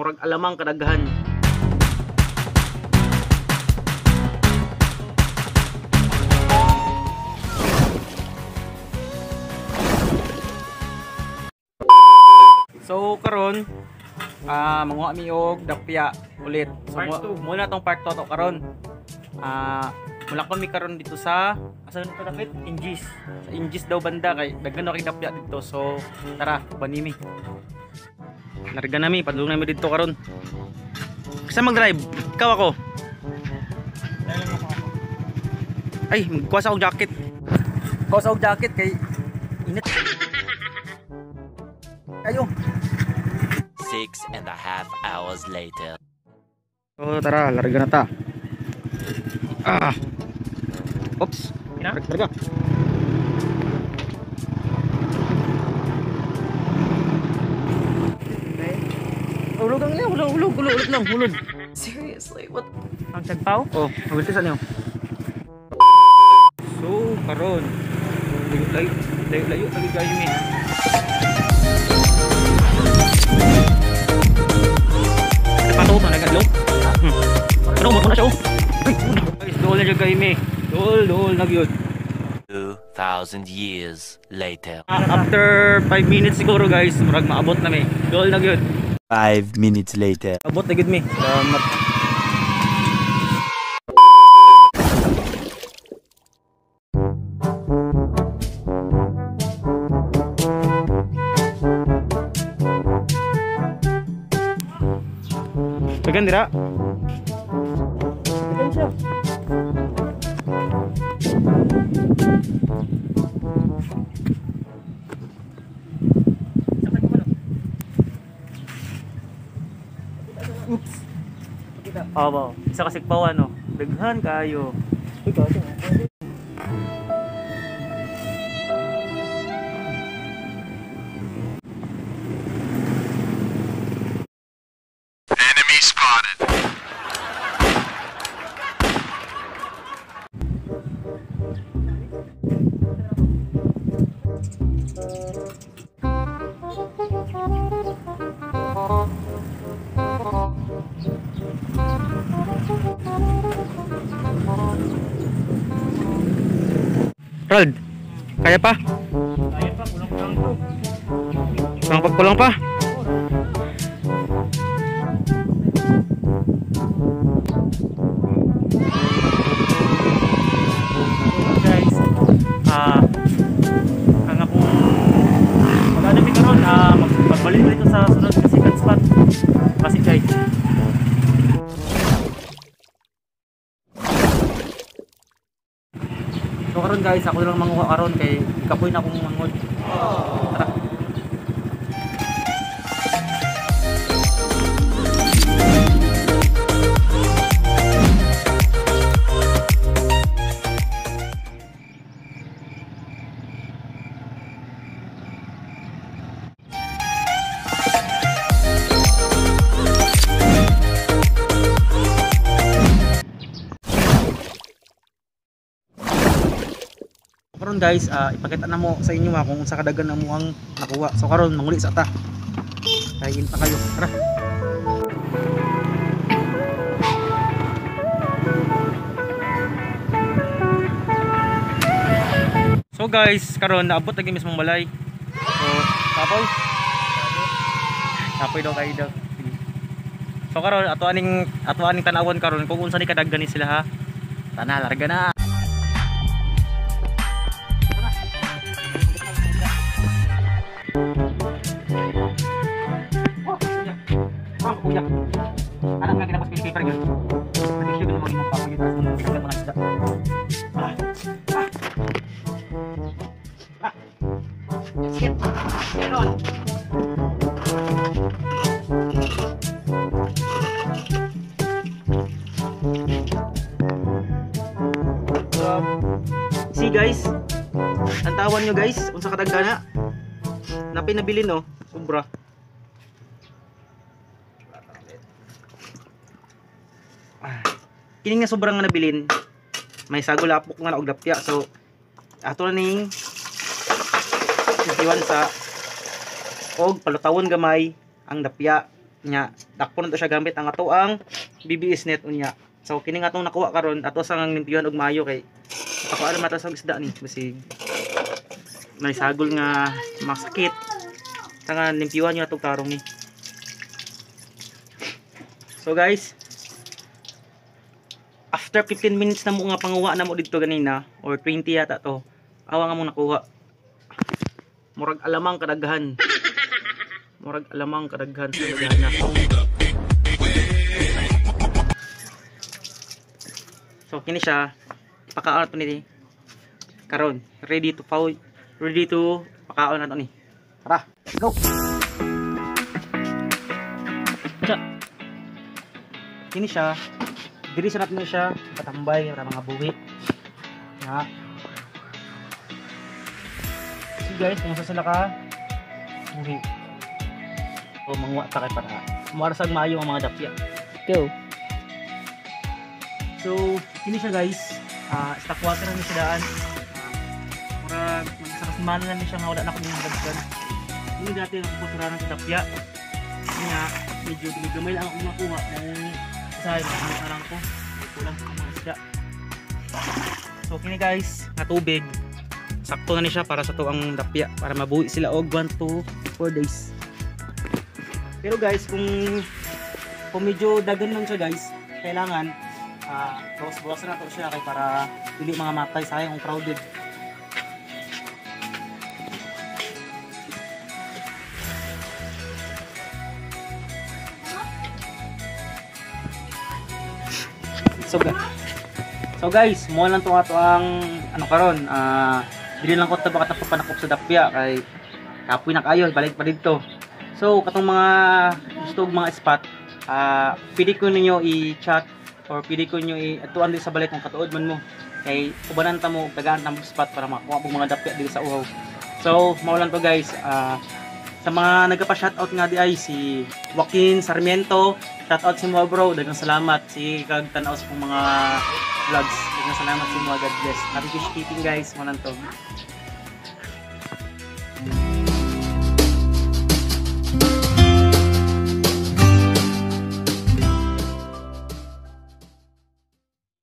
murag alamang kadaghan. So karon manguha mi og dapya ulit. So muna tong part 2 to karon. Mulakon mi karon dito sa asa nito dakit? Ingis. Sa Ingis daw banda kay daghan kay dapya dito. So tara, banimi. Larga nami, padulong nami dito karon. Kasi mag-drive, ikaw ako. Ay, magkuha sa og jacket. Kuha sa og jacket kay init. Ayo. 6.5 hours later. So tara, larga na ta. Oops. Larga. Hulog lang niya, hulog lang. Seriously, what? Ang tagpaw? Oh, mabilisan niyo. So, karon. Layo lagi kayo min. Pato to nagadlo. Ano mo na siya oh. Guys, dool na jud kayo mi. Dool na gyud. 2,000 years later. After 5 minutes siguro guys, murag maabot na mi. Dool na gyud. 5 minutes later. Abot na gid mi. Salamat. Dagan dira. Dagan siya. Oops. Aba, isa kasi pawan no. Daghan kayo. Enemy spotted. Rold, kaya pa? Kaya pa, kulang-kulang to. Pagkulang pa? Guys, ang akong mag-ano karon, magbalik dito sa sunod na second spot. Kasi guys, So karon guys, ako lang manguha karon kay kapoy na akong mangod. Tara. Karon guys, ipakita na mo sa inyo kung unsa kadagan na mo ang nakuha. So karon manguli sa ta. Kain pa kayo. Tara. So guys, karon naabot lagi mismong balay. So, kapoy daw kayo daw. So karon ato aning tanawon karon kung unsa ni kadaghan ni sila ha. Tana, larga na. Kuya, anak nga kinapos pili paper yun. Pati siya ganun maging magpapagita sa mga pinagkat mga isda. Shit! Ganon! See guys, ang tawan nyo guys, unsa kadagdana na pinabili no, sobra. Kining nga sobrang nga nabilin, may sagulapok nga na og dapya. So ato na ning iwan sa og palutawon gamay ang dapya. nya dakpo na to siya gamit ang ato ang BBS net unya. So kini nga tong nakuha karon ato sang limpiyon og maayo kay ako alam mata sa isda ni basig may sagol nga masakit nga limpiwan nyo na itong tarong ni. So guys, after 15 minutes na mo nga panguha na mo dito ganina or 20 yata to, awa nga mo nakuha. Murag alamang kadaghan. Murag alamang kadaghan sa daghan na. So kini siya pakaon to ni karon, ready to pakaon na to ni. Tara, let's go. Kini siya, diri sa natin siya patambay para mga buhi. Ya. So guys, kung sasala ka buhi. O mangwa ta kay para marasag maayo ang mga dapya. Go. So, kini siya guys, stock water na ni siya daan. Para magsakasmanan na ni siya nga wala na kuning dagdag. Ini dati ang puturanan sa tapya. Kanya, medyo gamay lang ako makuha. Dahil sa lang ko. Kulang sa mga isda. So, kini guys, nga tubig. Sakto na ni siya para sa tuang tapya. Para mabuhi sila og 1 to 4 days. Pero guys, kung medyo dagan lang siya guys, kailangan bawas-bawas na to siya kay para hindi mga matay sayang crowded. So guys, mo lang to ato ang ano karon, dili lang ko ta baka papanakop sa dapya kay kapoy na kayo balik pa dito. So katong mga gusto og mga spot, pili ko ninyo i-chat or pili ko ninyo atuan din sa balik kung katuod man mo kay ubanan ta mo tagaan ta mo spot para makuha og mga dapya dito sa uhaw. So mo lang to guys, sa mga nagpa-shoutout nga di ay si Joaquin Sarmiento, shoutout si mo bro, daghang salamat si kag tan-aw sa mga vlogs, daghang salamat si mo, God bless. Happy fish keeping guys, mo lang to.